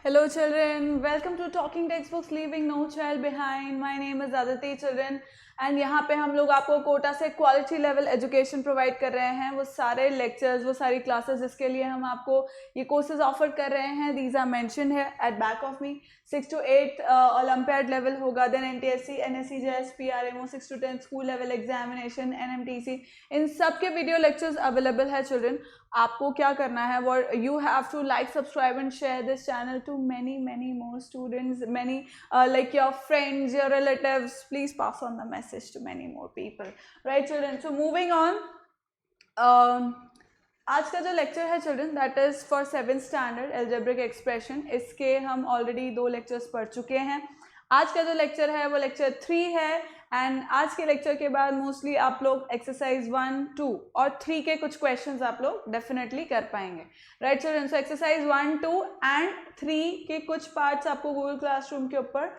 Hello children, welcome to Talking Textbooks Leaving No Child Behind. My name is Aditi children and यहाँ पे हम लोग आपको कोटा से क्वालिटी लेवल एजुकेशन प्रोवाइड कर रहे हैं. वो सारे लेक्चर्स, वो सारी क्लासेस जिसके लिए हम आपको ये कोर्सेज ऑफर कर रहे हैं, दीज आर मेंशन है at back of me. 6 to 8 olympiad level होगा, then NTSC, NSC, JS, PRMO, 6 to 10 school level examination, NMTC, इन सब के वीडियो लेक्चर्स अवेलेबल है चिल्ड्रन. आपको क्या करना है, what you have to like, subscribe and share this channel to many more students, many like your friends, your relatives. Please pass on the message to many more people, right children? So moving on, आज का जो lecture है children, that is for 7th standard algebraic expression. इसके हम already 2 lectures पढ़ चुके हैं. आज का जो लेक्चर है वो लेक्चर 3 है. एंड आज के लेक्चर के बाद मोस्टली आप लोग एक्सरसाइज 1, 2 और 3 के कुछ क्वेश्चंस आप लोग डेफिनेटली कर पाएंगे, right children? So exercise 1, 2 and 3 के कुछ पार्ट्स आपको गूगल क्लासरूम के ऊपर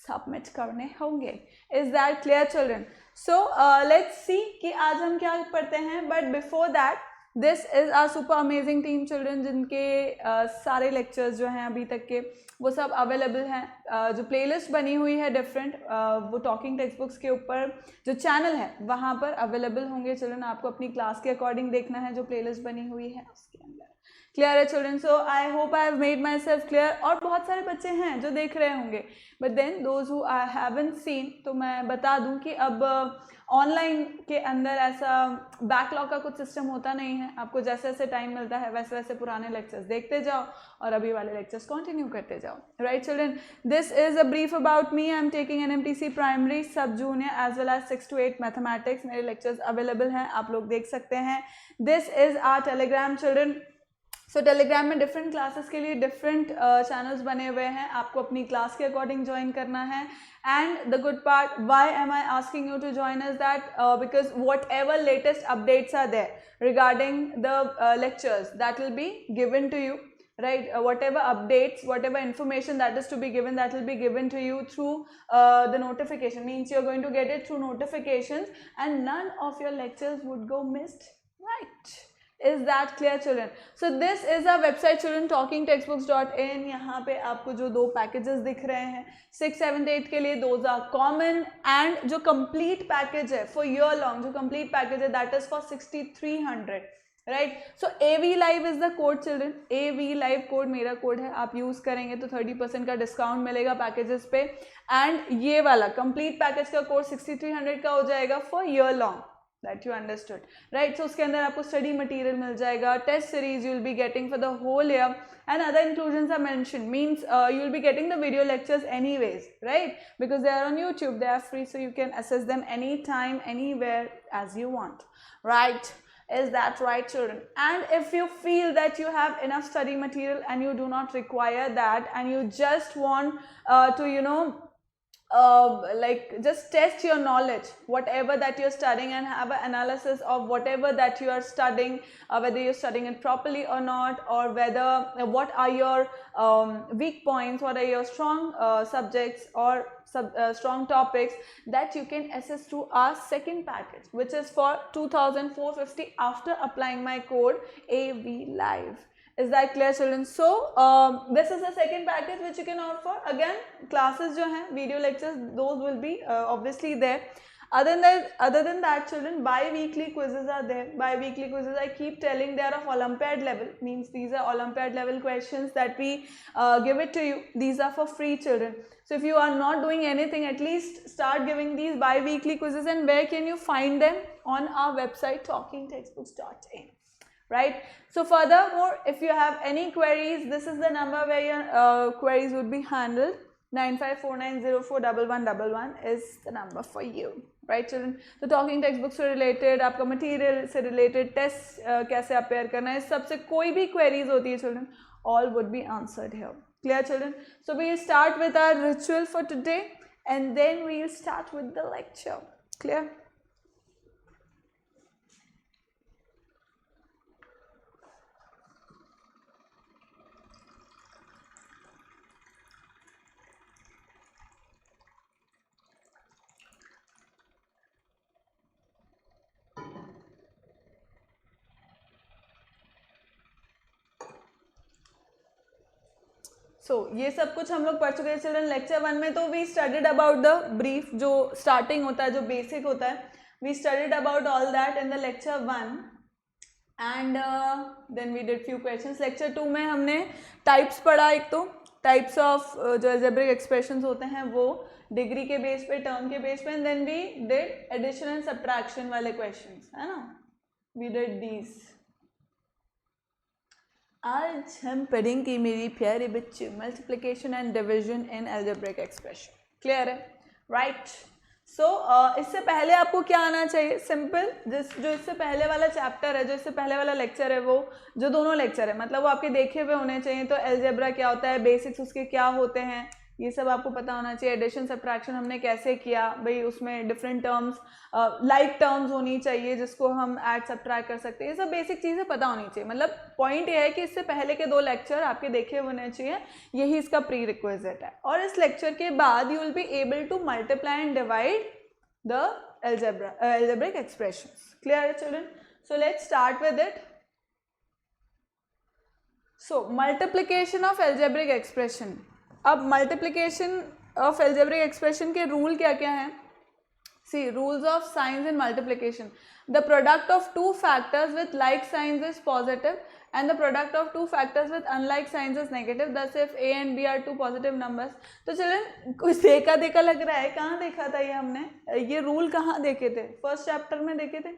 सबमिट करने होंगे. Is that clear children? So let's see कि आज हम क्या पढ़ते हैं. But before that, this is our super amazing team children, जिनके सारे लेक्चर्स जो हैं अभी तक के वो सब अवेलेबल हैं. जो प्लेलिस्ट बनी हुई है डिफरेंट, वो टॉकिंग टेक्स्ट बुक्स के ऊपर जो चैनल है वहाँ पर अवेलेबल होंगे चिल्ड्रन. आपको अपनी क्लास के अकॉर्डिंग देखना है जो प्लेलिस्ट बनी हुई है उसके अंदर. क्लियर है children? So I hope I have made myself clear. और बहुत सारे बच्चे हैं जो देख रहे होंगे, but then those who I haven't seen, तो मैं बता दूं कि अब ऑनलाइन के अंदर ऐसा बैकलॉग का कुछ सिस्टम होता नहीं है. आपको जैसे जैसे टाइम मिलता है वैसे वैसे पुराने लेक्चर्स देखते जाओ और अभी वाले लेक्चर्स कंटिन्यू करते जाओ, right children? This is a brief about me. I am taking NMTC primary, sub junior as well as 6 to 8 mathematics. मेरे लेक्चर्स अवेलेबल हैं, आप लोग देख सकते हैं. This is our Telegram children. So Telegram में डिफरेंट क्लासेस के लिए डिफरेंट चैनल्स बने हुए हैं. आपको अपनी क्लास के अकॉर्डिंग ज्वाइन करना है. And the good part, why am I asking you to join is that because whatever latest updates are there regarding the lectures that will be given to you, right? Whatever updates, whatever information that is to be given, that will be given to you through the notification. Means you're going to get it through notifications and none of your lectures would go missed, right? Is that clear children? So this is our website children, talkingtextbooks.in. यहाँ पे आपको जो 2 packages दिख रहे हैं 6, 7, 8 के लिए, those are common. and जो complete package है for year long, जो complete package है that is for 6300, right? So AV Live is the code children. AV Live code मेरा कोड है, आप यूज करेंगे तो 30% का डिस्काउंट मिलेगा पैकेजेस पे. एंड ये वाला कंप्लीट पैकेज का कोड 6300 का हो जाएगा for year long. That you understood, right? So उसके अंदर आपको स्टडी मटेरियल मिल जाएगा, test series you will be getting for the whole year, and other inclusions are mentioned. Means you will be getting the video lectures anyways, right? Because they are on YouTube, they are free, so you can access them anytime, anywhere as you want, right? Is that right children? And if you feel that you have enough study material and you do not require that, and you just want to like just test your knowledge, whatever that you're studying, and have an analysis of whatever that you are studying, whether you're studying it properly or not, or whether what are your weak points, what are your strong subjects or strong topics, that you can assess through our second package, which is for 2450 after applying my code AV Live. Is that clear children? So this is the second package which you can opt for. Again, classes जो हैं, video lectures, those will be obviously there. Other than that children, bi-weekly quizzes are there. Bi-weekly quizzes, I keep telling, they are of Olympiad level. Means these are Olympiad level questions that we give it to you. These are for free children. So if you are not doing anything, at least start giving these bi-weekly quizzes. And where can you find them? On our website talkingtextbooks.in. Right? So furthermore, if you have any queries, this is the number where your queries would be handled. 9549041111 is the number for you, right children? So talking textbooks से related, आपका material से related, test कैसे appear करना है, सबसे कोई भी queries होती है children, all would be answered here. Clear children? So we will start with our ritual for today, and then we will start with the lecture. Clear? ये सब कुछ हम लोग पढ़ चुके हैं चिल्ड्रन लेक्चर 1 में। तो we studied about the brief, जो स्टार्टिंग होता है, जो बेसिक होता है, we studied about all that in the lecture 1 and then we did few questions. Lecture 2 में हमने टाइप्स पढ़ा, एक तो टाइप्स ऑफ जो अलजेब्रिक एक्सप्रेशंस होते हैं वो डिग्री के बेस पे, टर्म के बेस पे, and then we did addition and subtraction वाले क्वेश्चंस, है ना, वी डिड दीज। आज हम पढ़ेंगे मेरी प्यारे बच्चे multiplication and division in algebraic expression. Clear है? राइट। सो इससे पहले आपको क्या आना चाहिए? सिंपल, जो इससे पहले वाला चैप्टर है, जो इससे पहले वाला लेक्चर है, वो जो दोनों लेक्चर है मतलब वो आपके देखे हुए होने चाहिए। तो अलजेब्रा क्या होता है, बेसिक्स उसके क्या होते हैं, ये सब आपको पता होना चाहिए। एडिशन सब्ट्रैक्शन हमने कैसे किया भाई, उसमें डिफरेंट टर्म्स, लाइक टर्म्स होनी चाहिए जिसको हम ऐड सब्ट्रैक्ट कर सकते हैं, ये सब बेसिक चीज़ें पता होनी चाहिए। मतलब पॉइंट ये है कि इससे पहले के 2 लेक्चर आपके देखे होने चाहिए, यही इसका प्री रिक्विजिट है। और इस लेक्चर के बाद you will be able to multiply and divide the algebraic expressions. Clear children? So let's start with it. So multiplication of algebraic expression. अब multiplication of algebraic expression के रूल क्या क्या हैं? See, rules of signs in multiplication. The product of two factors with like signs is positive and the product of two factors with unlike signs is negative. Thus if a and b are two positive numbers. तो चलें, कुछ देखा देखा लग रहा है, कहाँ देखा था ये हमने? ये रूल कहाँ देखे थे? फर्स्ट चैप्टर में देखे थे।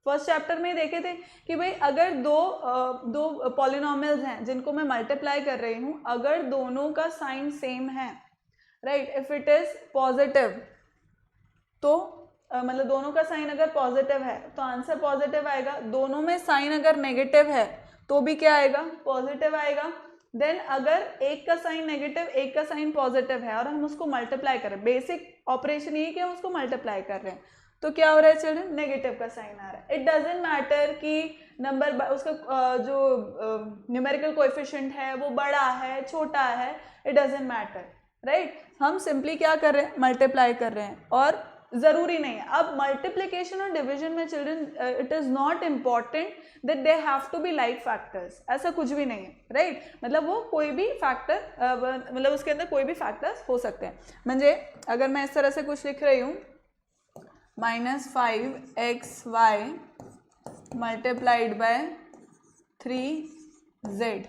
फर्स्ट चैप्टर में देखे थे कि भाई अगर दो पॉलिनोमियल्स हैं जिनको मैं मल्टीप्लाई कर रही हूँ, अगर दोनों का साइन सेम है, right, if it is positive, तो मतलब दोनों का साइन अगर पॉजिटिव है तो आंसर पॉजिटिव आएगा। दोनों में साइन अगर नेगेटिव है तो भी क्या आएगा? पॉजिटिव आएगा। देन अगर एक का साइन नेगेटिव, एक का साइन पॉजिटिव है और हम उसको मल्टीप्लाई करें, बेसिक ऑपरेशन ये कि हम उसको मल्टीप्लाई कर रहे हैं, तो क्या हो रहा है चिल्ड्रन? नेगेटिव का साइन आ रहा है। इट डजेंट मैटर कि नंबर उसका जो न्यूमेरिकल कोएफिशिएंट है वो बड़ा है छोटा है, इट डजेंट मैटर, राइट। हम सिंपली क्या कर रहे हैं? मल्टीप्लाई कर रहे हैं। और ज़रूरी नहीं है अब मल्टीप्लिकेशन और डिवीजन में children, it is not important that they have to be like factors, ऐसा कुछ भी नहीं है, राइट। मतलब वो कोई भी फैक्टर, मतलब उसके अंदर कोई भी फैक्टर्स हो सकते हैं। म्हणजे अगर मैं इस तरह से कुछ लिख रही हूँ, -5xy multiplied by 3z,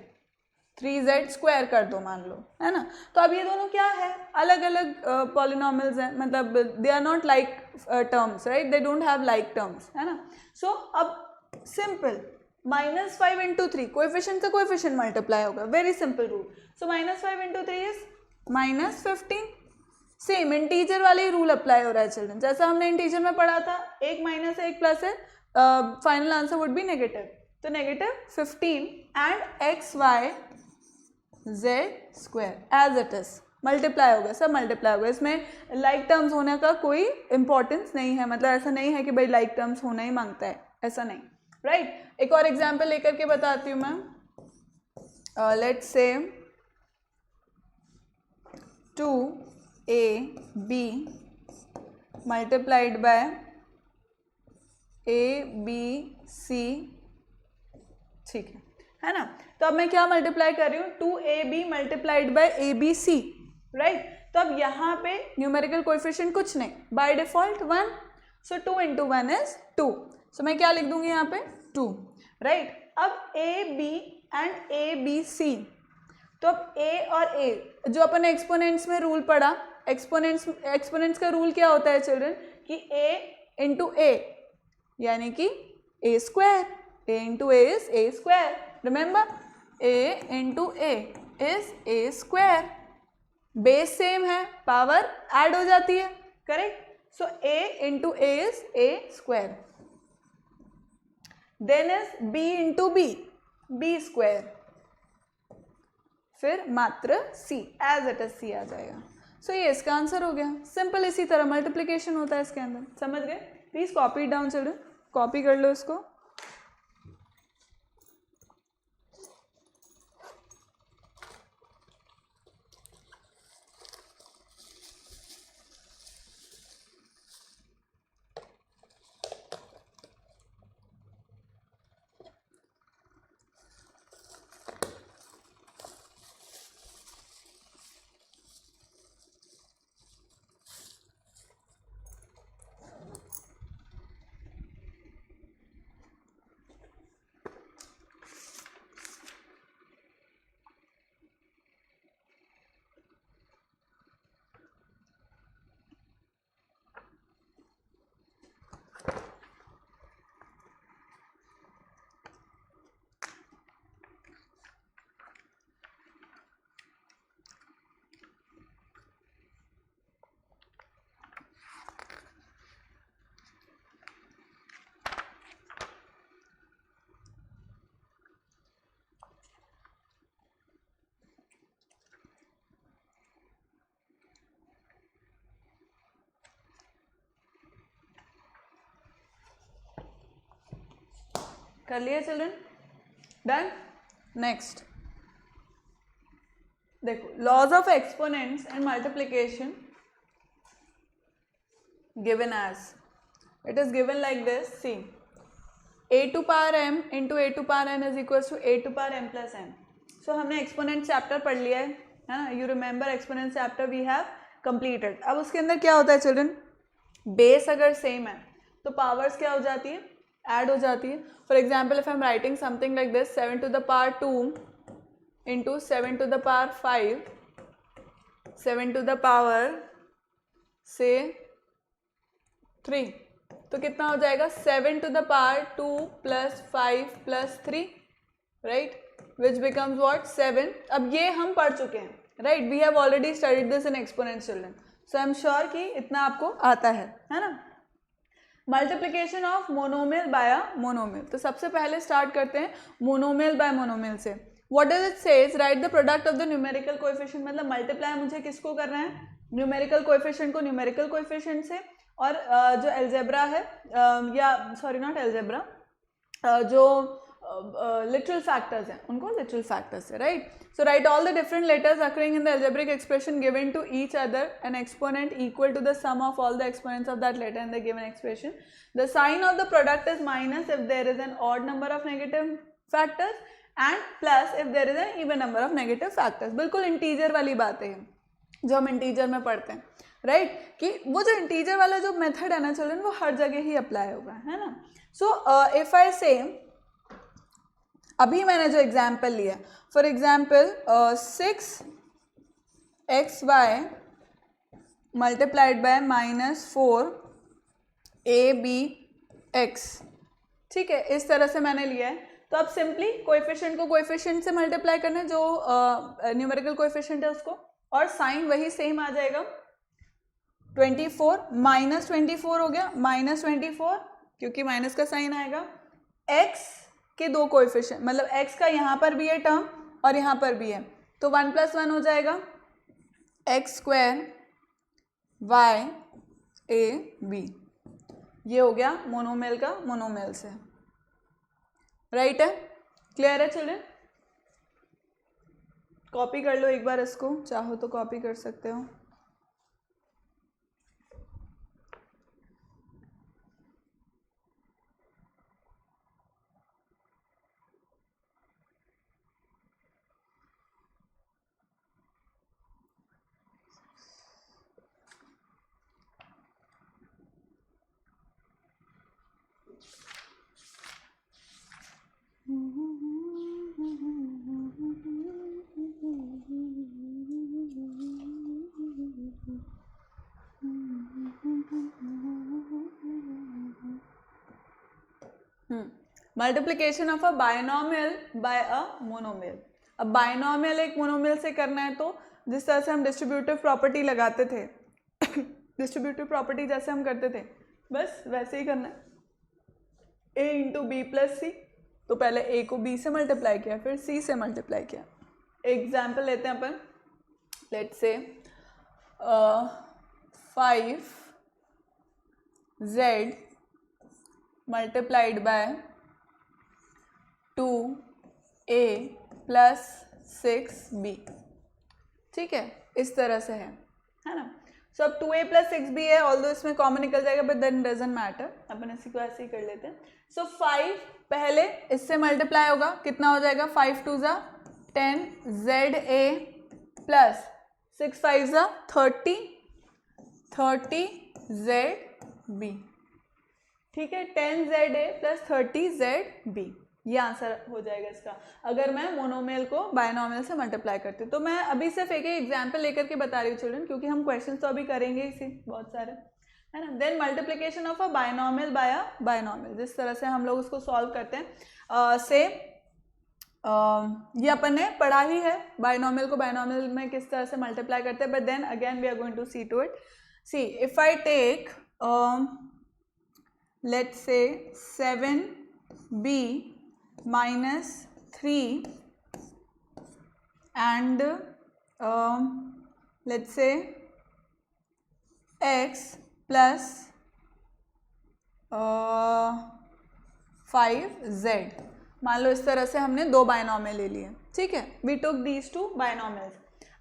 3z square कर दो मान लो, है ना। तो अब ये दोनों क्या है? अलग अलग पॉलिनोमियल्स हैं, मतलब they are not like terms, right, they don't have like terms, है ना। सो अब सिंपल, -5 इंटू 3, कोएफिशिएंट से कोएफिशिएंट मल्टीप्लाई होगा, very simple rule. So -5 into 3 is -15। Same integer वाले ही रूल अप्लाई हो रहा है चिल्ड्रन, जैसा हमने इंटीजर में पढ़ा था, एक माइनस है एक प्लस है, final answer would be negative. तो -15 and x y z square as it is multiply हो गया, सब मल्टीप्लाई हो गया। इसमें लाइक टर्म्स होने का कोई इंपॉर्टेंस नहीं है, मतलब ऐसा नहीं है कि भाई लाइक टर्म्स होना ही मांगता है, ऐसा नहीं, राइट। एक और एग्जाम्पल लेकर के बताती हूँ मैं। Let's say 2ab multiplied by abc, ठीक है ना। तो अब मैं क्या मल्टीप्लाई कर रही हूँ? 2ab multiplied by abc, right. तो अब यहाँ पे न्यूमेरिकल कोएफिशिएंट कुछ नहीं, by default 1, so 2 into 1 is 2, सो मैं क्या लिख दूंगी यहाँ पे? 2, राइट। अब ab एंड abc, तो अब a और a, जो अपन ने एक्सपोनेंट्स में रूल पढ़ा, एक्सपोनेंट्स का रूल क्या होता है चिल्ड्रन? कि a इंटू a यानी कि a square, a into a is a square, remember a into a is a square. Base same है, पावर ऐड हो जाती है, correct. So a into a is a square, then is b into b, b square, फिर मात्र c, as it is c आ जाएगा। So ये इसका आंसर हो गया। सिंपल इसी तरह मल्टीप्लिकेशन होता है इसके अंदर, समझ गए? Please copy down children, copy कर लो इसको। कर लिया चिल्ड्रन? डन। नेक्स्ट देखो, laws of exponents and multiplication given as, it is given like this, see a to power m into a to power n is equals to a to power m plus n. So हमने exponent chapter पढ़ लिया है ना, you remember exponent chapter we have completed. अब उसके अंदर क्या होता है चिल्ड्रन, बेस अगर सेम है तो पावर्स क्या हो जाती है, ऐड हो जाती है. For example if I am writing something like this, 7 to the power 2 into 7 to the power 5, 7 to the power से 3, तो कितना हो जाएगा, 7 to the power 2 plus 5 plus 3, right, which becomes what 7. अब ये हम पढ़ चुके हैं, right, we have already studied this in exponent children, so I am sure कि इतना आपको आता है ना. Multiplication of monomial by a monomial, तो सबसे पहले स्टार्ट करते हैं मोनोमियल बाय मोनोमियल से. What does it says, right the product of the numerical coefficient, मतलब मल्टीप्लाई मुझे किसको करना है, न्यूमेरिकल कोएफिशिएंट को न्यूमेरिकल कोएफिशिएंट से, और जो एल्जेब्रा है या सॉरी नॉट एल्जेब्रा, जो लिटरल फैक्टर्स हैं उनको लिटरल फैक्टर्स से, right. So write all the different letters occurring in the algebraic expression given to each other an exponent equal to the sum of all the exponents of that letter in the given expression. The sign of the product is minus if there is an odd number of negative factors and plus if there is an even number of negative factors. बिल्कुल integer वाली बातें हैं जो हम integer में पढ़ते हैं, right, कि वो जो इंटीजर वाला जो मेथड है ना चिल्ड्रन, वो हर जगह ही अप्लाई होगा, है ना. सो इफ आई से, अभी मैंने जो एग्जाम्पल लिया, for example 6xy multiplied by -4abx, ठीक है, इस तरह से मैंने लिया है. तो अब सिंपली कोएफिशिएंट को कोएफिशिएंट से मल्टीप्लाई करना है, जो न्यूमेरिकल कोएफिशिएंट है उसको, और साइन वही सेम आ जाएगा. 24 -24 हो गया, -24 क्योंकि माइनस का साइन आएगा. x के दो कोएफिशिएंट, मतलब x का यहाँ पर भी है टर्म और यहाँ पर भी है, तो 1 + 1 हो जाएगा x² y a b. ये हो गया मोनोमियल का मोनोमियल से, राइट है. क्लियर है चिल्ड्रन? कॉपी कर लो एक बार इसको, चाहो तो कॉपी कर सकते हो. Multiplication of a binomial by a monomial. अब बायनॉमियल एक मोनोमियल से करना है तो जिस तरह से हम डिस्ट्रीब्यूटिव प्रॉपर्टी लगाते थे डिस्ट्रीब्यूटिव प्रॉपर्टी जैसे हम करते थे, बस वैसे ही करना है. a इंटू बी प्लस सी, तो पहले a को b से मल्टीप्लाई किया, फिर c से मल्टीप्लाई किया. एग्जाम्पल लेते हैं अपन, let's say 5z multiplied by 2a plus 6b, ठीक है, इस तरह से है ना. सो अब 2a प्लस 6b है, ऑल्दो इसमें कॉमन निकल जाएगा बट देन डजंट मैटर, अपन इसी को ऐसे ही कर लेते हैं. सो 5 पहले इससे मल्टीप्लाई होगा, कितना हो जाएगा, 5 2 ज़ा 10 za प्लस 6 5 ज़ा 30 zb, ठीक है, 10 za प्लस 30 zb, ये आंसर हो जाएगा इसका, अगर मैं मोनोमियल को बायनॉमियल से मल्टीप्लाई करती हूँ. तो मैं अभी सिर्फ एक एग्जाम्पल लेकर के बता रही हूँ चिल्ड्रन, क्योंकि हम क्वेश्चंस तो अभी करेंगे इसी बहुत सारे, है ना. Then multiplication of a binomial by a binomial, जिस तरह से हम लोग उसको सॉल्व करते हैं, ये अपन ने पढ़ा ही है, बायनॉमियल को बायनॉमियल में किस तरह से मल्टीप्लाई करते हैं, but then again we are going to see to it. See if I take let's say 7b minus 3 and let's say x plus 5z। मान लो इस तरह से हमने दो बायनॉमियल ले लिए, ठीक है, वी टुक दीज टू बायनॉमियल्स।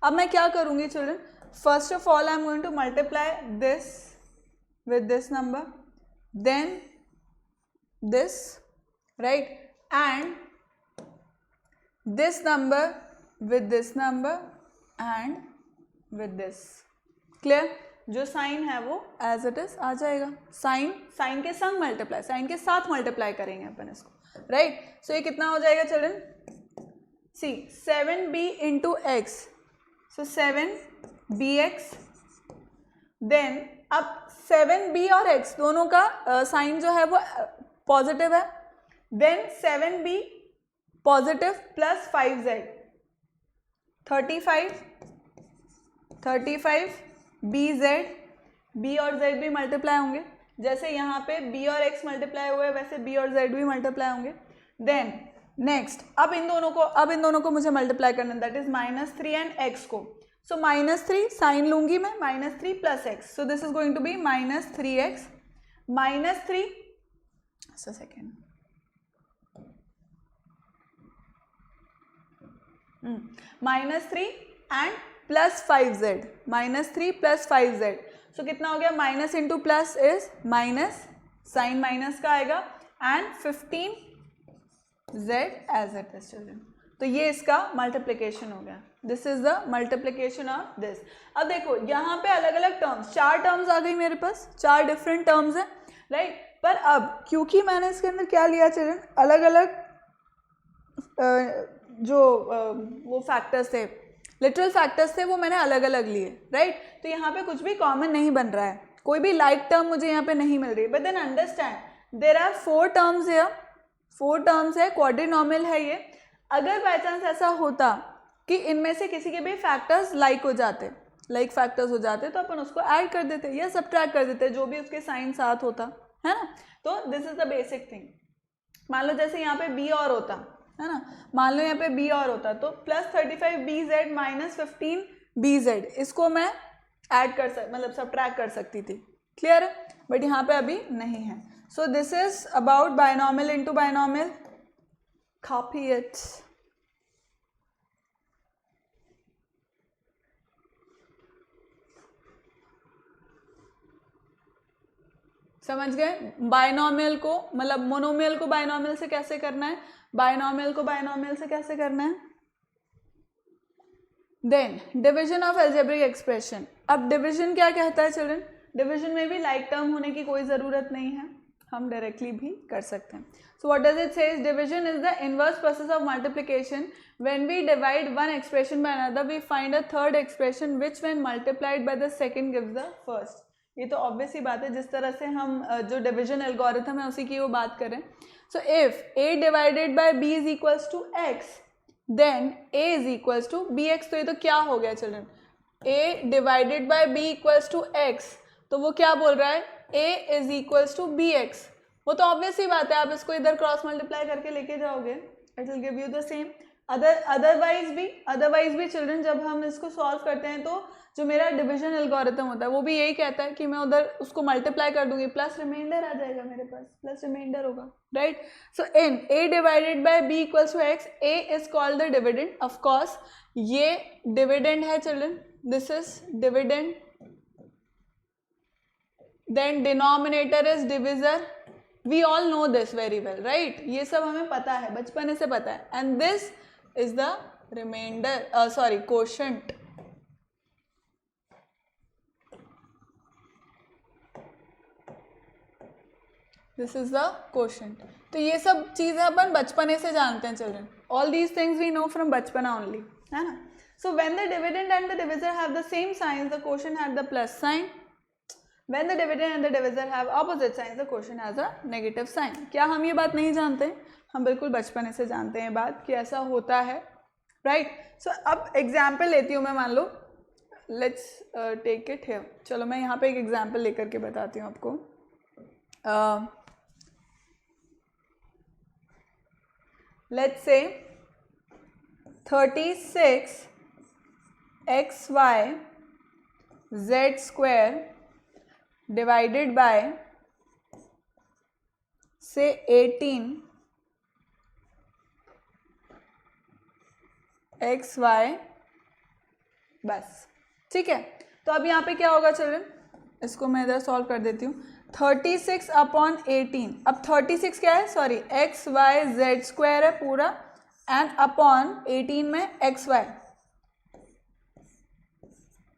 अब मैं क्या करूँगी children, first of all I am going to multiply this with this number, then this, right, and this number with this number and with this। clear? जो sign है वो as it is आ जाएगा, sign के संग multiply, sign के साथ multiply करेंगे अपन इसको, राइट। सो ये कितना हो जाएगा चिल्ड्रन, सी 7b इंटू एक्स, सो 7bx, देन अब 7b और x दोनों का साइन जो है वो पॉजिटिव है, then 7b positive plus 5z 35 bz, b और z भी मल्टीप्लाई होंगे, जैसे यहाँ पे b और x मल्टीप्लाई हुए वैसे b और z भी मल्टीप्लाई होंगे। देन नेक्स्ट अब इन दोनों को मुझे मल्टीप्लाई करना है, दैट इज -3 एंड x को, सो -3 साइन लूंगी मैं, -3 plus x, so this is going to be -3x, -3 second -3 and plus 5z, -3 plus 5z, so कितना हो गया, minus into plus is minus, sign minus का आएगा, and 15z as it is children. तो ये इसका मल्टीप्लिकेशन हो गया, this is the multiplication of this. अब देखो यहाँ पे अलग अलग टर्म्स, 4 टर्म्स आ गई मेरे पास, 4 डिफरेंट टर्म्स हैं, राइट। पर अब क्योंकि मैंने इसके अंदर क्या लिया चिल्ड्रन, अलग अलग जो वो फैक्टर्स थे, लिटरल फैक्टर्स थे, वो मैंने अलग अलग लिए, राइट। तो यहाँ पे कुछ भी कॉमन नहीं बन रहा है, कोई भी लाइक टर्म मुझे यहाँ पे नहीं मिल रही, but then understand there are 4 terms है, 4 टर्म्स है, क्वाड्रिनॉमियल है ये। अगर बाय चांस ऐसा होता कि इनमें से किसी के भी फैक्टर्स लाइक हो जाते, लाइक फैक्टर्स हो जाते, तो अपन उसको ऐड कर देते या सब्ट्रैक्ट कर देते, जो भी उसके साइन साथ होता है ना। तो this is the basic thing. मान लो जैसे यहाँ पे b और होता है ना, मान लो यहाँ पे b और होता, तो प्लस 35bz माइनस 15bz, इसको मैं ऐड कर मतलब सब्ट्रैक्ट कर सकती थी, क्लियर है, बट यहाँ पे अभी नहीं है। So this is about binomial into binomial, copy it. समझ गए, बायनॉमियल को मतलब मोनोमियल को बायनॉमियल से कैसे करना है, बायनॉमियल को बायनॉमियल से कैसे करना है। Then division of algebraic expression. अब डिवीजन क्या कहता है चिल्ड्रन, डिवीजन में भी लाइक टर्म होने की कोई ज़रूरत नहीं है, हम डायरेक्टली भी कर सकते हैं। So what does it says, division is the inverse process of multiplication, when we divide one expression by another we find a third expression which when multiplied by the second gives the first. ये तो obvious ही बात है, जिस तरह से हम जो division algorithm है उसी की वो बात करें। So if a divided by b is equals to x, then a is equals to bx। तो ये तो क्या हो गया children, a divided by b equals to x, तो वो क्या बोल रहा है, a is equals to bx। वो तो ऑब्वियस ही बात है, आप इसको इधर क्रॉस मल्टीप्लाई करके लेके जाओगे, it will give you the same. Otherwise भी चिल्ड्रन जब हम इसको सॉल्व करते हैं तो जो मेरा डिवीजन एल्गोरिथम होता है वो भी यही कहता है कि मैं उधर उसको मल्टीप्लाई कर दूंगी, प्लस रिमाइंडर आ जाएगा मेरे पास, प्लस रिमाइंडर होगा, right. So in a divided by b equals to x, a is called the dividend. Of course ये डिविडेंड है children, this is dividend, then denominator is divisor, we all know this very well, right, ये सब हमें पता है, बचपन से पता है, and this is the reminder, sorry quotient. This is the quotient. तो ये सब चीज़ें अपन बचपने से जानते हैं children, all these things we know from बचपना ओनली, है ना। So when the dividend and the divisor have the same signs, the quotient have the plus sign. When the dividend and the divisor have opposite signs, the quotient has a negative sign. क्या हम ये बात नहीं जानते, हम बिल्कुल बचपन से जानते हैं बात कि ऐसा होता है, राइट। सो अब एग्जाम्पल लेती हूँ मैं, मान लो लेट्स टेक इट हियर, चलो मैं यहाँ पे एक एग्जाम्पल लेकर के बताती हूँ आपको। Let's say 36xy z square divided by से 18 XY बस, ठीक है। तो अब यहाँ पे क्या होगा चिल्ड्रन, इसको मैं इधर सॉल्व कर देती हूँ। 36 अपॉन 18, अब 36 क्या है, सॉरी XY Z स्क्वायर है पूरा, एंड अपॉन 18 में XY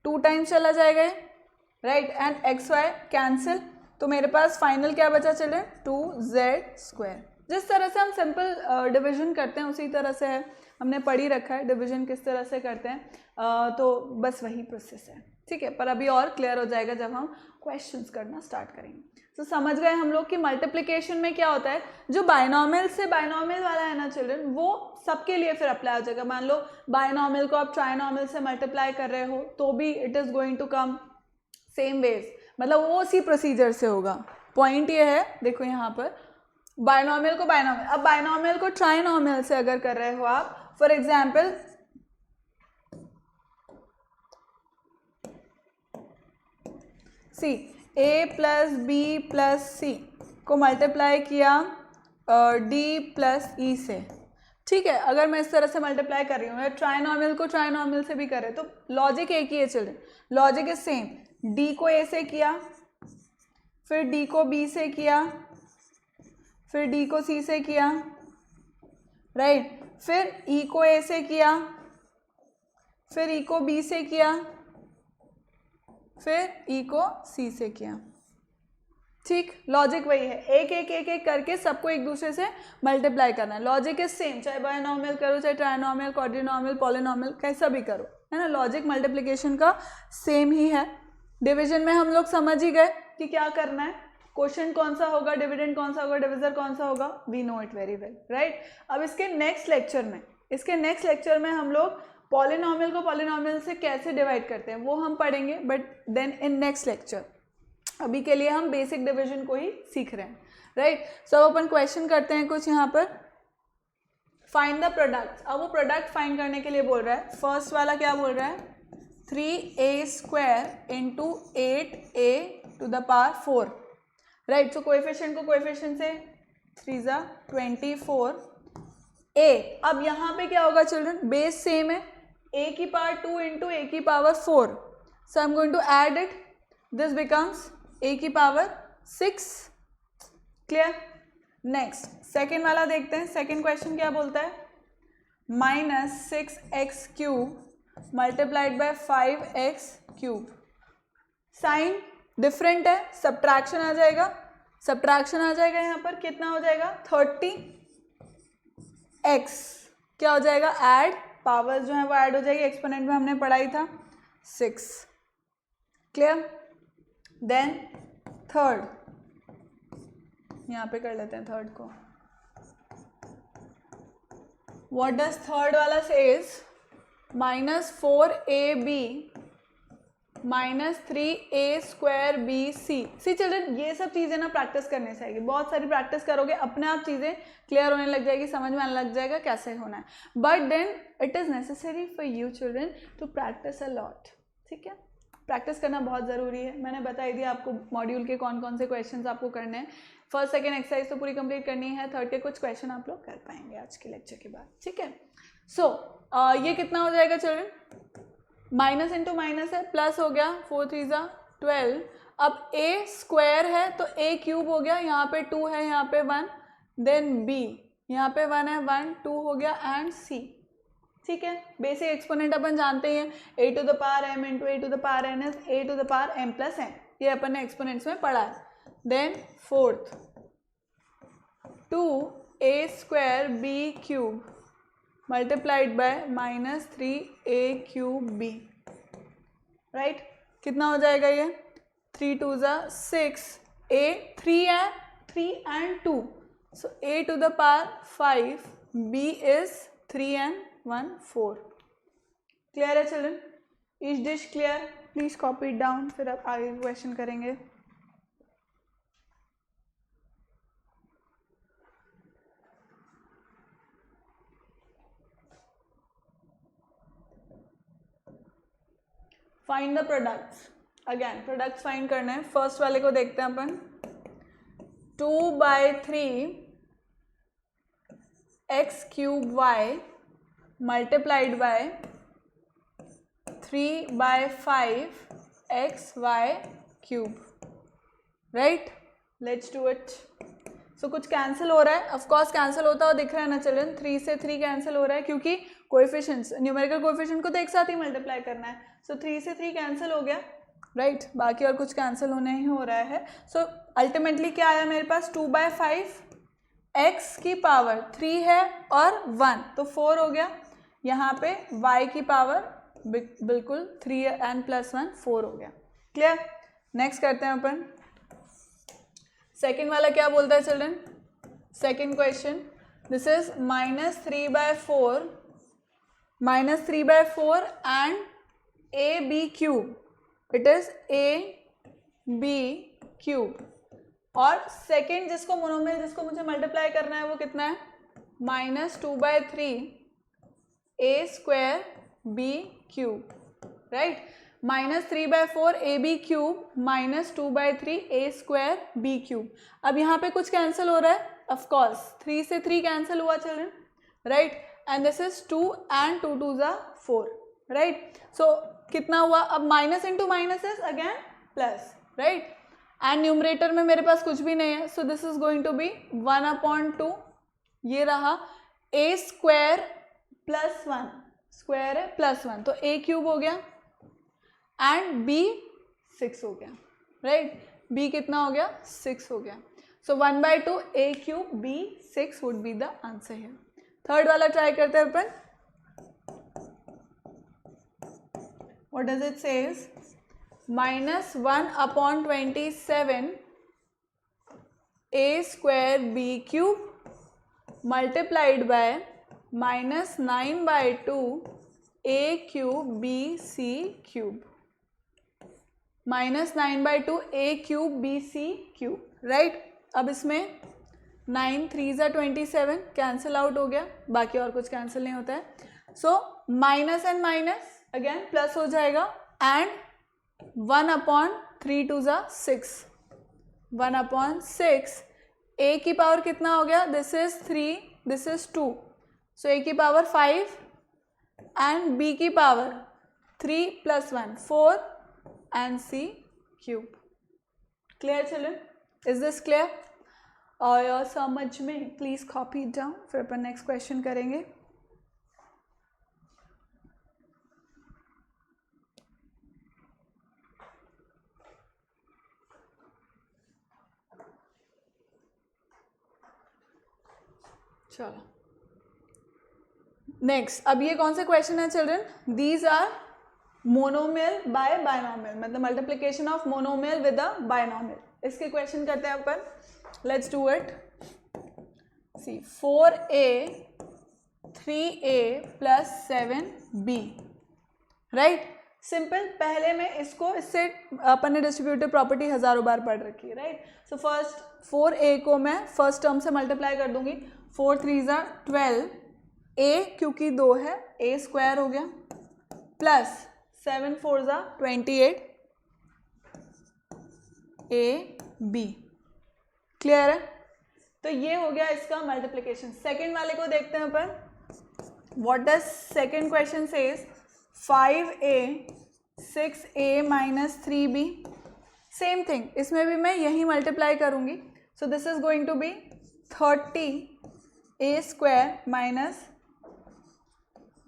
2 टाइम्स चला जाएगा, राइट, एंड XY कैंसिल, तो मेरे पास फाइनल क्या बचा चिल्ड्रन, 2Z स्क्वायर। जिस तरह से हम सिंपल डिवीजन करते हैं उसी तरह से है, हमने पढ़ ही रखा है डिवीजन किस तरह से करते हैं, तो बस वही प्रोसेस है, ठीक है। पर अभी और क्लियर हो जाएगा जब हम क्वेश्चंस करना स्टार्ट करेंगे। तो समझ गए हम लोग कि मल्टीप्लिकेशन में क्या होता है, जो बायनॉमियल से बायनॉमियल वाला है ना चिल्ड्रन, वो सबके लिए फिर अप्लाई हो जाएगा। मान लो बायनॉमियल को आप ट्राइनॉमियल से मल्टीप्लाई कर रहे हो तो भी it is going to come same ways, मतलब वो उसी प्रोसीजर से होगा। पॉइंट ये है, देखो यहाँ पर बायनॉमियल को बायनॉमियल, अब बायनॉमियल को ट्राइनॉमियल से अगर कर रहे हो आप, for example C A plus B plus C को मल्टीप्लाई किया डी प्लस ई से, ठीक है। अगर मैं इस तरह से मल्टीप्लाई कर रही हूँ, या ट्राइनॉमियल को ट्राइनॉमियल से भी करें, तो लॉजिक एक ही है children, logic is same. D को ए से किया, फिर डी को बी से किया, फिर डी को सी से किया, राइट, फिर ई को ए से किया, फिर ई को बी से किया, फिर ई को सी से किया, ठीक। लॉजिक वही है, एक एक एक एक करके सबको एक दूसरे से मल्टीप्लाई करना है। लॉजिक इज सेम, चाहे बायनॉमियल करो, चाहे ट्राइनॉमियल, क्वाड्रिनॉमियल, पॉलिनॉमियल, कैसा भी करो, है ना। लॉजिक मल्टीप्लिकेशन का सेम ही है। डिवीजन में हम लोग समझ ही गए कि क्या करना है, क्वेश्चन कौन सा होगा, डिविडेंड कौन सा होगा, डिविजर कौन सा होगा, we know it very well, right. अब इसके नेक्स्ट लेक्चर में हम लोग पॉलिनॉमियल को पॉलिनॉमियल से कैसे डिवाइड करते हैं वो हम पढ़ेंगे, but then in next lecture. अभी के लिए हम बेसिक डिवीजन को ही सीख रहे हैं, राइट। सो अपन क्वेश्चन करते हैं कुछ यहाँ पर, फाइंड द प्रोडक्ट। अब वो प्रोडक्ट फाइंड करने के लिए बोल रहा है, फर्स्ट वाला क्या बोल रहा है, 3a square into 8a to the power 4, right. So coefficient को कोएफिशिएंट से 3 × 24 a। अब यहाँ पे क्या होगा चिल्ड्रन, बेस सेम है, a की पावर 2 इंटू a की power 4, so I am going to add it, this becomes a की पावर 6, क्लियर। नेक्स्ट सेकेंड वाला देखते हैं, सेकेंड क्वेश्चन क्या बोलता है, -6x³ multiplied by 5x³। Sign different है, सब्ट्रैक्शन आ जाएगा, यहाँ पर कितना हो जाएगा, 30x, क्या हो जाएगा, ऐड, पावर जो है वो ऐड हो जाएगी, एक्सपोनेंट में हमने पढ़ाई था 6, क्लियर। देन थर्ड, यहाँ पे कर लेते हैं थर्ड को, व्हाट डज थर्ड वाला सेज, -4ab -3a² bc। सी चिल्ड्रन, ये सब चीज़ें ना प्रैक्टिस करने से आएगी, बहुत सारी प्रैक्टिस करोगे अपने आप चीज़ें क्लियर होने लग जाएगी, समझ में आने लग जाएगा कैसे होना है, but then it is necessary for you children to practice a lot, ठीक है। प्रैक्टिस करना बहुत ज़रूरी है, मैंने बता दिया आपको मॉड्यूल के कौन कौन से क्वेश्चंस आपको करने हैं। फर्स्ट सेकेंड एक्सरसाइज तो पूरी कंप्लीट करनी है, थर्ड के कुछ क्वेश्चन आप लोग कर पाएंगे आज के लेक्चर के बाद, ठीक है। सो ये कितना हो जाएगा चिल्ड्रन, माइनस इंटू माइनस है, प्लस हो गया, 4 × 3 = 12। अब a स्क्वायर है तो a³ हो गया, यहाँ पे 2 है, यहाँ पे 1, देन b, यहाँ पे 1 है, 1 2 हो गया, एंड c, ठीक है। बेसिक एक्सपोनेंट अपन जानते ही हैं, a to the power m into a to the power n is a to the power m plus n, ये अपन ने एक्सपोनेंट्स में पढ़ा है। Then fourth, 2a² b³ multiplied by -3a³ right, कितना हो जाएगा ये, 3 × 2 = 6, a 3 है, 3 and 2, so a to the power 5, b is 3 and 1 4। Clear है children, each dish clear, please copy it down, फिर आप आगे क्वेश्चन करेंगे। Find the products, again products find करना है। फर्स्ट वाले को देखते हैं अपन, 2/3 x³ y multiplied by 3/5 xy³. Right, let's do it. So कुछ कैंसिल हो रहा है, ऑफकोर्स कैंसिल होता हुआ दिख रहा है ना चिल्ड्रन. 3 से 3 कैंसिल हो रहा है क्योंकि कोएफिशिएंट्स, न्यूमेरिकल कोएफिशिएंट को तो एक साथ ही मल्टीप्लाई करना है. सो 3 से 3 कैंसिल हो गया. राइट, बाकी और कुछ कैंसिल होने ही हो रहा है. सो अल्टीमेटली क्या आया मेरे पास, 2/5 x की पावर 3 है और 1 तो 4 हो गया. यहाँ पे y की पावर बिल्कुल 3 एंड +1 4 हो गया. क्लियर. नेक्स्ट करते हैं अपन. सेकेंड वाला क्या बोलता है children. Second question, this is -3/4 and AB³ it is AB³ और सेकेंड जिसको मोनोमियल जिसको मुझे मल्टीप्लाई करना है वो कितना है, -2/3 A²B³. Right, -3/4 AB³ -2/3 A²B³. अब यहाँ पे कुछ कैंसिल हो रहा है, ऑफकोर्स 3 से 3 कैंसिल हुआ children. Right, and this is 2 and 2 2 ज़ा 4. राइट, सो कितना हुआ, अब minus into minus is again plus. Right, and numerator में मेरे पास कुछ भी नहीं है, so this is going to be 1/2. ये रहा A² +1, स्क्वायर है +1 तो A³ हो गया एंड B 6 हो गया. राइट, B कितना हो गया, 6 हो गया. So 1/2 A³ B 6 would be the answer here. Third वाला ट्राई करते हैं अपन. What does it says, -1/27 A²B³ multiplied by -9/2 A³BC³. -9/2 A³BC³. Right, अब इसमें 9 3 ज़ा 27 कैंसिल आउट हो गया, बाकी और कुछ कैंसिल नहीं होता है. So minus and minus again plus हो जाएगा एंड 1/3 2 ज़ा 6, 1/6. A की पावर कितना हो गया, this is 3 this is 2, so A की पावर 5 एंड B की पावर 3 + 1 4 and C³. Clear children, is this clear? और समझ में प्लीज कॉपी इट डाउन, फिर अपन नेक्स्ट क्वेश्चन करेंगे. चलो नेक्स्ट, अब ये कौन से क्वेश्चन है children, these are monomial by binomial, मतलब multiplication of monomial with a binomial. इसके क्वेश्चन करते हैं अपन. Let's do it. See 4A 3A + 7B. Right, simple. पहले में इसको इससे अपन ने डिस्ट्रीब्यूटिव प्रॉपर्टी हजारों बार पढ़ रखी है. राइट, सो फर्स्ट 4A को मैं फर्स्ट टर्म से मल्टीप्लाई कर दूंगी. 4 3 ज़ा 12 A क्योंकि 2 है A² हो गया प्लस 7 4 ज़ा 28 AB. क्लियर है? तो ये हो गया इसका मल्टीप्लिकेशन. सेकेंड वाले को देखते हैं अपन. What does second question says, 5A 6A - 3B. Same thing, इसमें भी मैं यही मल्टीप्लाई करूंगी. So this is going to be 30A² -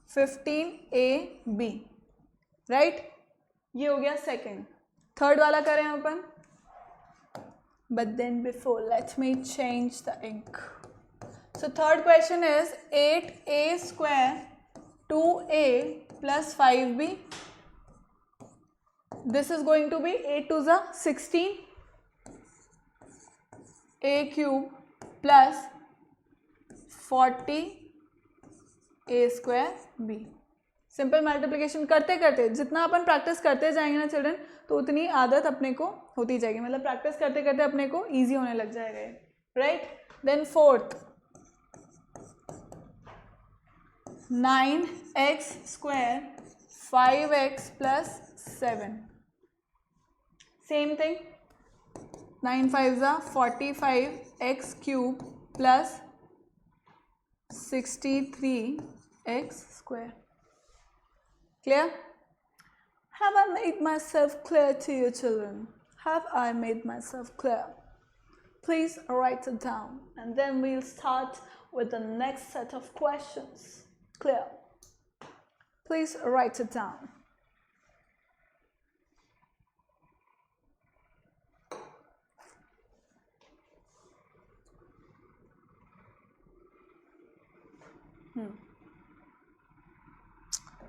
15AB. Right, ये हो गया सेकेंड. थर्ड वाला करें अपन. But then before let me change the ink. So third question is 8A² 2A + 5B. This is going to be 8 2 ज़ा 16 A³ + 40 A²B. Simple multiplication करते करते जितना अपन प्रैक्टिस करते जाएंगे ना चिल्ड्रन, तो उतनी आदत अपने को होती जाएगी, मतलब प्रैक्टिस करते करते अपने को ईजी होने लग जाएगा. Right, then fourth 9x² 5x + 7. Same thing, 9 5 ज़ा 45 x cube plus 63 x square. Clear? Have I made myself clear to you, children? Have I made myself clear? Please write it down and then we'll start with the next set of questions. Clear? Please write it down.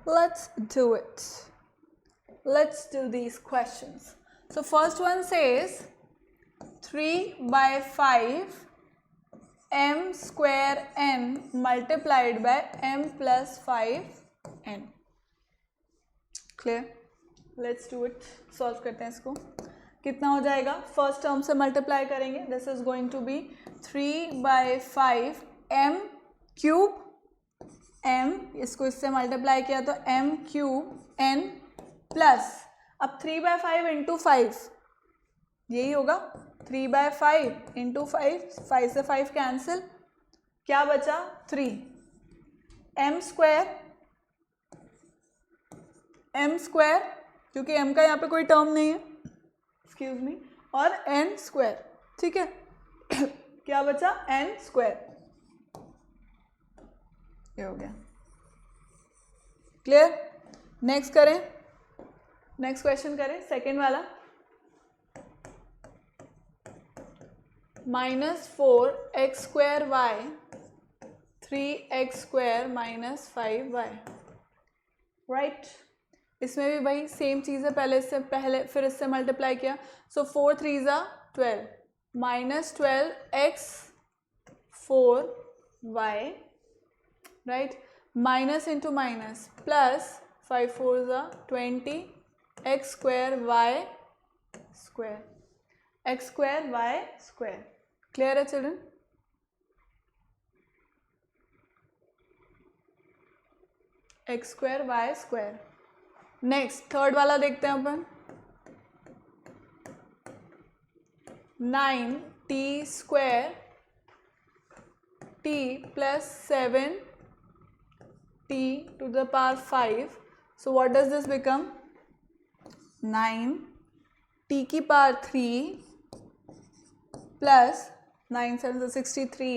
Let's do it. Let's do these questions. So first one says 3 by 5 m square n multiplied by m plus 5 n. Clear? Let's do it. Solve करते हैं इसको. कितना हो जाएगा? First term से multiply करेंगे. This is going to be 3 by 5 m cube m, इसको इससे मल्टीप्लाई किया तो m क्यूब n प्लस, अब 3 by 5 इंटू 5 यही होगा. 3 by 5 इंटू 5 से 5 कैंसिल, क्या बचा? 3 m स्क्वायर क्योंकि m का यहाँ पे कोई टर्म नहीं है, एक्सक्यूज मी, और n स्क्वायर. ठीक है. क्या बचा? n square. ये हो गया. क्लियर? नेक्स्ट करें. नेक्स्ट क्वेश्चन करें, सेकेंड वाला. -4x square y 3x square minus 5y. Right. इसमें भी वही सेम चीज़ है, पहले फिर इससे मल्टीप्लाई किया. सो 4 3 ज़ा 12 minus 12x 4y. Right. Minus into minus plus 5 4 ज़ा 20 x square y square, x square y square. Clear है children? x square y square. Next third वाला देखते हैं अपन. 9t square t plus 7t to the power 5. So what does this become? 9 t की पावर 3 प्लस 9 7 63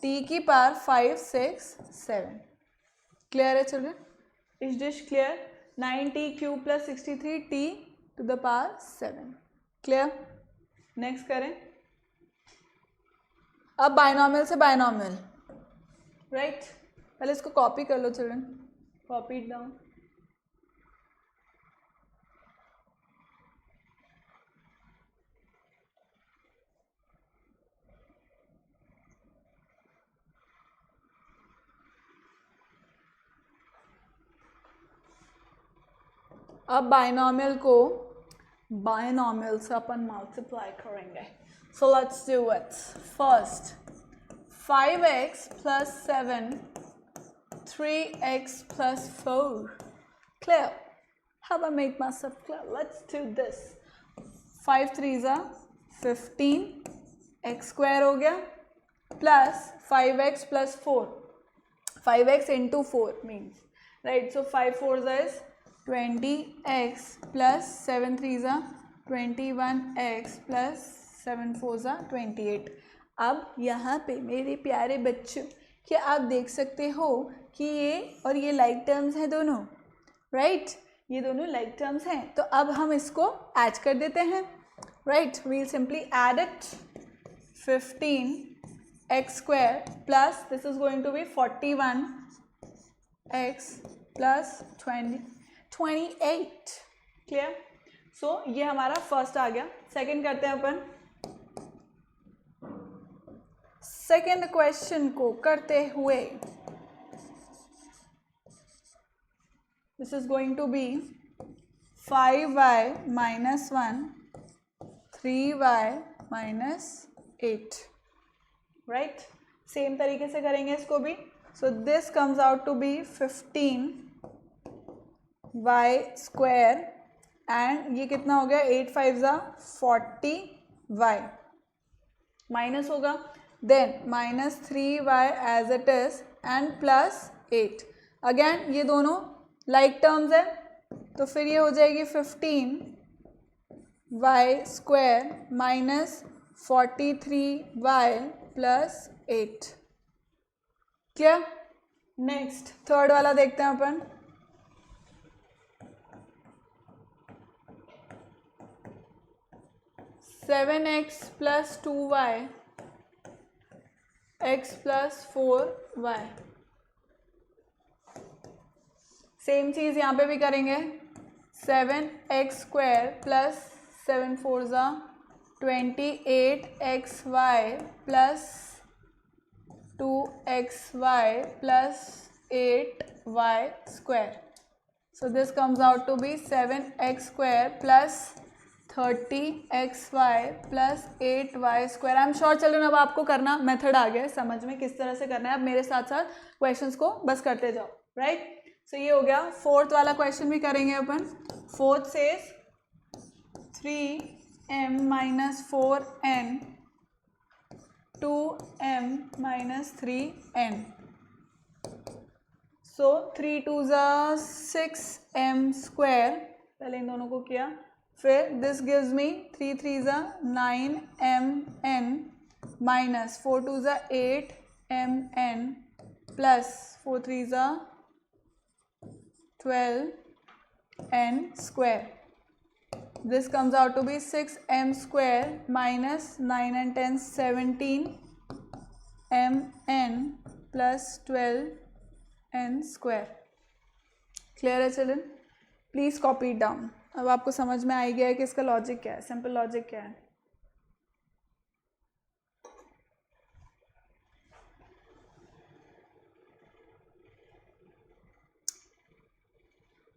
t की पावर 5 6 7. क्लियर है children? Is this clear? 9t cube plus 63t to the power 7. Clear? Next करें. अब बायनॉमियल से बायनॉमियल. राइट. पहले इसको कॉपी कर लो चिल्ड्रन. Copy it down. अब बायनॉमियल को बायनॉमियल से अपन मल्टीप्लाई करेंगे. So let's do it. First 5x plus 7 3x plus 4. Clear? Have I made myself clear? Let's do this. 5 3 ज़ा 15 x स्क्वायर हो गया plus 5x plus 4. 5x into 4 means, right? So 5 4 ज़ा is 20x plus 7 3 ज़ा 21x plus 7 4 ज़ा 28. अब यहाँ पे मेरे प्यारे बच्चों, क्या आप देख सकते हो कि ये और ये लाइक टर्म्स हैं दोनों. राइट. ये दोनों लाइक टर्म्स हैं. तो अब हम इसको ऐड कर देते हैं. Right. We will simply add it. 15x square plus this is going to be 41x plus 28. Clear? So ये हमारा फर्स्ट आ गया. सेकेंड करते हैं अपन. सेकेंड क्वेश्चन को करते हुए this is going to be 5y minus 1 3y minus 8. Right. Same तरीके से करेंगे इसको भी. So this comes out to be 15y square and ये कितना हो गया 8 5 ज़ा 40y माइनस होगा, then -3y as it is and +8। Again ये दोनों लाइक टर्म्स है तो फिर ये हो जाएगी 15y² -43y +8। Clear? Next third वाला देखते हैं अपन। Seven x plus 2y x plus 4y। Same चीज़ यहाँ पे भी करेंगे। 7x² प्लस 7 4 ज़ा 28xy plus 2xy plus 8y²। So this comes out to be 7x² plus 30xy plus 8y²। I am sure children अब आपको करना मेथड आ गया है समझ में किस तरह से करना है। अब मेरे साथ साथ क्वेश्चंस को बस करते जाओ, राइट। सो ये हो गया। फोर्थ वाला क्वेश्चन भी करेंगे अपन। Fourth says 3m - 4n 2m - 3n। सो 3 2 ज़ा 6m², पहले इन दोनों को किया, फिर दिस गिव्स मी 3 3 ज़ा 9mn माइनस 4 2 ज़ा 8mn प्लस 4 3 ज़ा 12n²। This comes out to be 6m² minus 9 and 10 17mn plus 12n²। Clear है children? Please copy it down. अब आपको समझ में आ ही गया है कि इसका लॉजिक क्या है, सिंपल लॉजिक क्या है।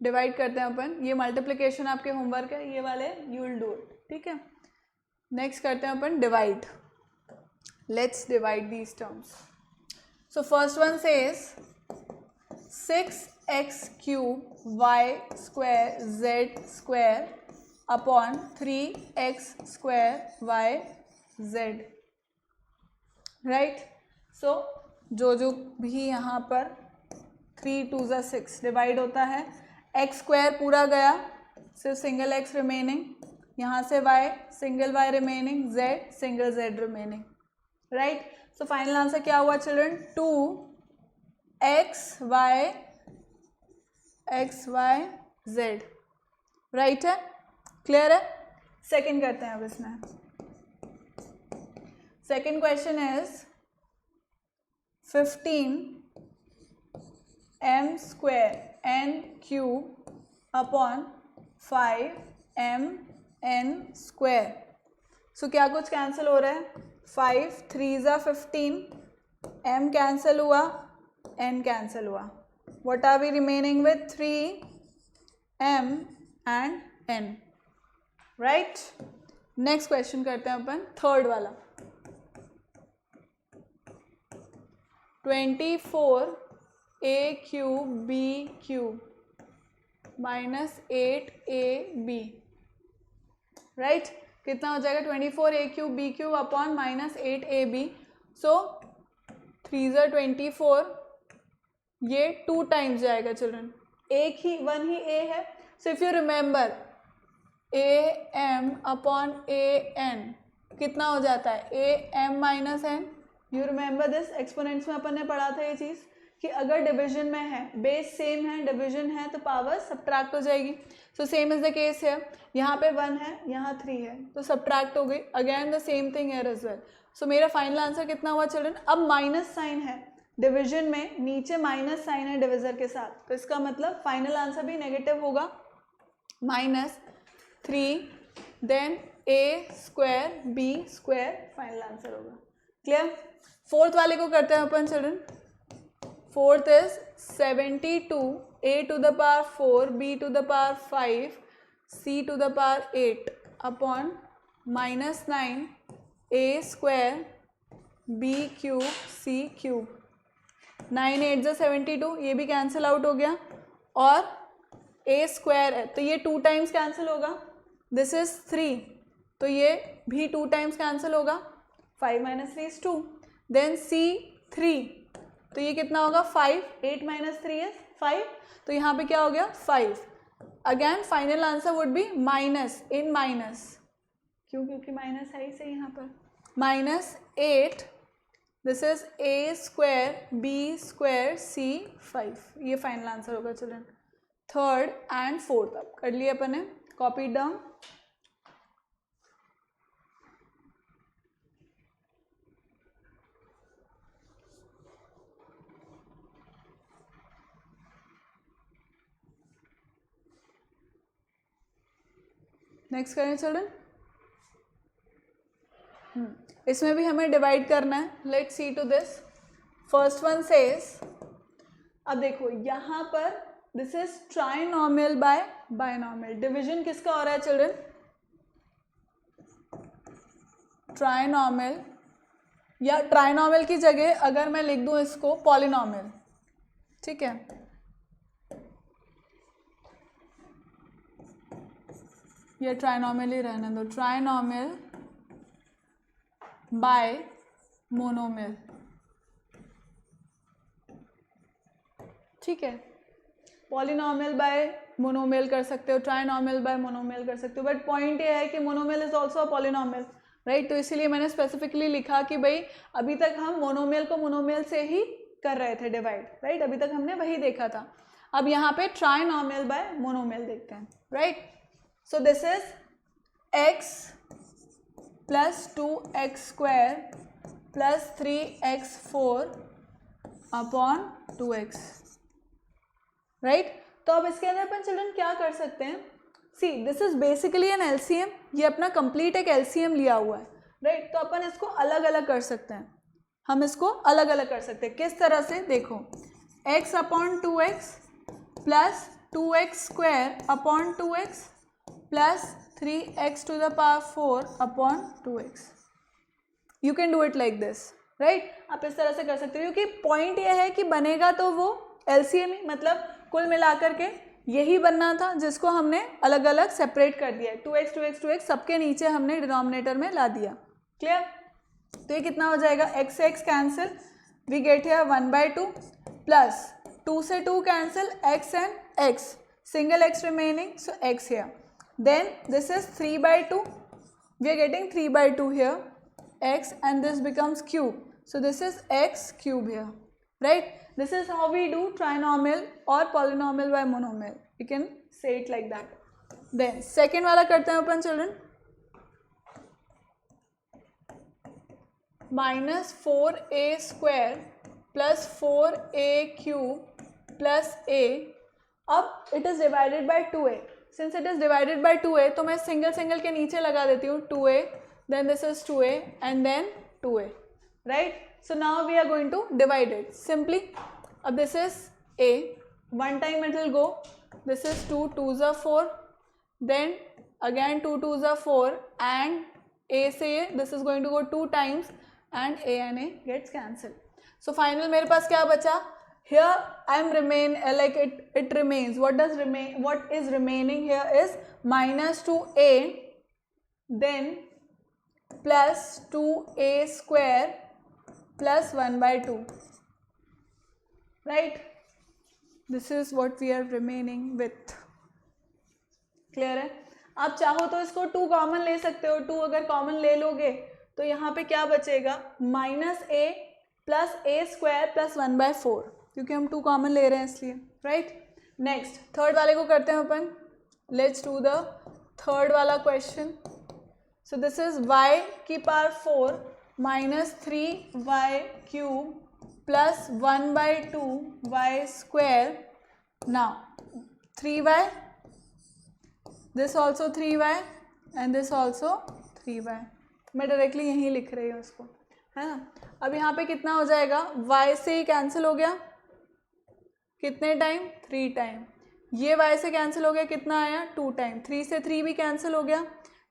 डिवाइड करते हैं अपन। ये मल्टीप्लिकेशन आपके होमवर्क है, ये वाले यू विल डू इट, ठीक है। नेक्स्ट करते हैं अपन divide. Let's divide these terms. So first one says 6x³ y² z² upon 3x² yz, right. So जो भी यहाँ पर 3 2 ज़ा 6 डिवाइड होता है, x² पूरा गया, सिर्फ सिंगल x रिमेनिंग, यहाँ से y single y remaining, z single z remaining, right. So final answer क्या हुआ चिल्ड्रन? 2xy z, राइट है, क्लियर है। सेकंड करते हैं अब इसमें। Second question is 15m² n³ upon 5mn²। सो क्या कुछ कैंसिल हो रहा है? 5 3 ज़ा 15, m कैंसिल हुआ, n कैंसिल हुआ। What are we remaining with? 3m and n, right. Next question करते हैं अपन, थर्ड वाला। 24a³ b³ minus 8ab, right. कितना हो जाएगा? 24a³ b³ upon minus 8ab। सो 3 ज़ा 24, ये 2 टाइम्स जाएगा चिल्ड्रन, एक ही 1 ही a है। So if you remember am upon an कितना हो जाता है? am minus n। You remember this, exponents में अपन ने पढ़ा था ये चीज़ कि अगर डिवीजन में है, बेस सेम है, डिवीजन है, तो पावर सब्ट्रैक्ट हो जाएगी। So same is the case है, यहाँ पे 1 है, यहाँ 3 है, तो सब्ट्रैक्ट हो गई। Again the same thing here as well. So मेरा फाइनल आंसर कितना हुआ चिल्ड्रन? अब माइनस साइन है डिवीजन में, नीचे माइनस साइन है डिविजर के साथ, तो इसका मतलब फाइनल आंसर भी नेगेटिव होगा, -3 then a² b² final answer होगा। क्लियर? फोर्थ वाले को करते हैं अपन children. Fourth is 72 a⁴ b⁵ c⁴ upon -9 a² b³ c³। 9 8 ज़ा 72, ये भी कैंसिल आउट हो गया, और ए स्क्वायर है तो ये 2 टाइम्स कैंसिल होगा, दिस इज 3 तो ये भी 2 टाइम्स कैंसिल होगा, 5 माइनस 3 इज 2, देन सी 3 तो ये कितना होगा 5, 8 माइनस 3 इज 5 तो यहाँ पे क्या हो गया 5, again final answer would be minus in minus, क्यों, क्योंकि माइनस है ही सही यहाँ पर, minus 8 this is A square B square C 5, ये फाइनल आंसर होगा चिल्ड्रन। थर्ड एंड फोर्थ अब कर लिए अपन ने, कॉपी डाउन। नेक्स्ट करें चिल्ड्रन, इसमें भी हमें डिवाइड करना है, let's see to this. First one says, अब देखो यहाँ पर this is trinomial by binomial, division किसका हो रहा है चिल्ड्रन, ट्राइनॉमियल, या ट्राइनॉमियल की जगह अगर मैं लिख दूं इसको पॉलिनॉमियल, ठीक है, ये ट्राइनॉमियल ही रहने दो, ट्राइनॉमियल बाय मोनोमियल, ठीक है, पॉलिनॉमियल बाय मोनोमियल कर सकते हो, ट्राइनॉमियल बाय मोनोमियल कर सकते हो, बट पॉइंट ये है कि monomial is also a polynomial, right, तो इसीलिए मैंने स्पेसिफिकली लिखा कि भाई अभी तक हम मोनोमियल को मोनोमियल से ही कर रहे थे डिवाइड, राइट, अभी तक हमने वही देखा था, अब यहाँ पे ट्राइनॉमियल बाय मोनोमियल देखते हैं, right, so this is x plus 2x square plus 3x4 upon 2x, right, तो अब इसके अंदर अपन चिल्ड्रन क्या कर सकते हैं, see this is basically an LCM, ये अपना कंप्लीट एक एलसीएम लिया हुआ है, राइट, तो अपन इसको अलग अलग कर सकते हैं, हम इसको अलग अलग कर सकते हैं, किस तरह से, देखो x upon 2x plus 2x square upon 2x plus 3x to the power 4 upon 2x, you can do it like this, right, आप इस तरह से कर सकते हो, क्योंकि पॉइंट ये है कि बनेगा तो वो एलसीएम ही, मतलब कुल मिलाकर के यही बनना था जिसको हमने अलग अलग सेपरेट कर दिया है, 2x 2x 2x सबके नीचे हमने डिनोमिनेटर में ला दिया, क्लियर, तो ये कितना हो जाएगा, x से x cancel, we get here 1/2 plus 2 से 2 cancel, x and x, single x remaining, so x here, then this is 3/2, we are getting 3/2 here, x and this becomes cube, so this is x cube here, right, this is how we do trinomial or polynomial by monomial, you can say it like that. Then second वाला करते हैं अपन children, minus 4a square plus 4a cube plus a, अब it is divided by 2a, since it is divided by 2a तो मैं single single के नीचे लगा देती हूँ 2a, then this is 2a and then 2a, right, so now we are going to divide it simply, अब this is a, one time it will go, this is 2 2s are 4, then again 2 2s are 4 and a से a, this is going to go 2 times and a gets cancelled, so final मेरे पास क्या बचा, here I am like it remains, what is remaining here is minus 2a then plus 2a square plus 1/2, right, this is what we are remaining with, clear है, आप चाहो तो इसको 2 common ले सकते हो, 2 अगर कॉमन ले लोगे तो यहाँ पे क्या बचेगा, minus a plus a square plus 1/4, क्योंकि हम 2 कॉमन ले रहे हैं इसलिए, राइट, नेक्स्ट थर्ड वाले को करते हैं अपन, लेट्स डू द थर्ड वाला question, so this is y की power 4 minus 3y cube plus 1/2 y square, now 3y, this also 3y and this also 3y, मैं डायरेक्टली यहीं लिख रही हूँ उसको, है ना, अब यहाँ पे कितना हो जाएगा, y से ही कैंसिल हो गया, कितने टाइम, 3 टाइम, ये y से कैंसिल हो गया, कितना आया, 2 टाइम, 3 से 3 भी कैंसिल हो गया,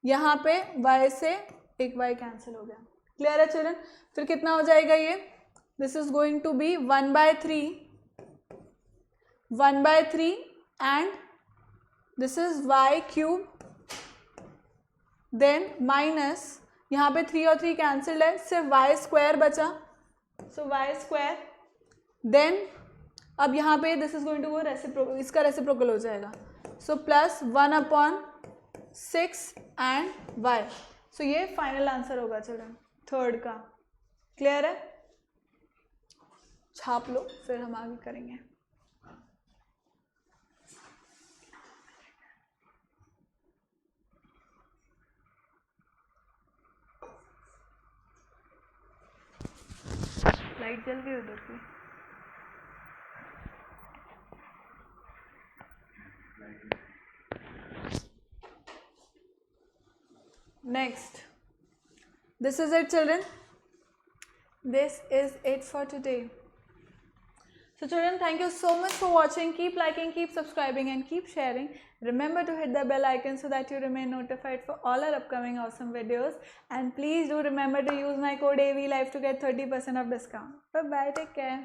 यहाँ पे y से एक y कैंसिल हो गया, क्लियर है चिल्ड्रन, फिर कितना हो जाएगा ये, this is going to be 1/3 and this is Y cube, then minus यहाँ पे 3 और 3 कैंसिल्ड है, सिर्फ वाई स्क्वायर बचा, सो वाई स्क्वायर, देन अब यहाँ पे this is going to go इसका रेसिप्रोकल हो जाएगा, so plus 1/6 and Y. So ये फाइनल आंसर होगा चिल्ड्रन थर्ड का। क्लियर है? छाप लो, फिर हम आगे करेंगे। लाइट जल गई उधर की। Next, this is it children. This is it for today. So children, thank you so much for watching. Keep liking, keep subscribing and keep sharing. Remember to hit the bell icon so that you remain notified for all our upcoming awesome videos. And please do remember to use my code AVLife to get 30% of discount. Bye bye, take care.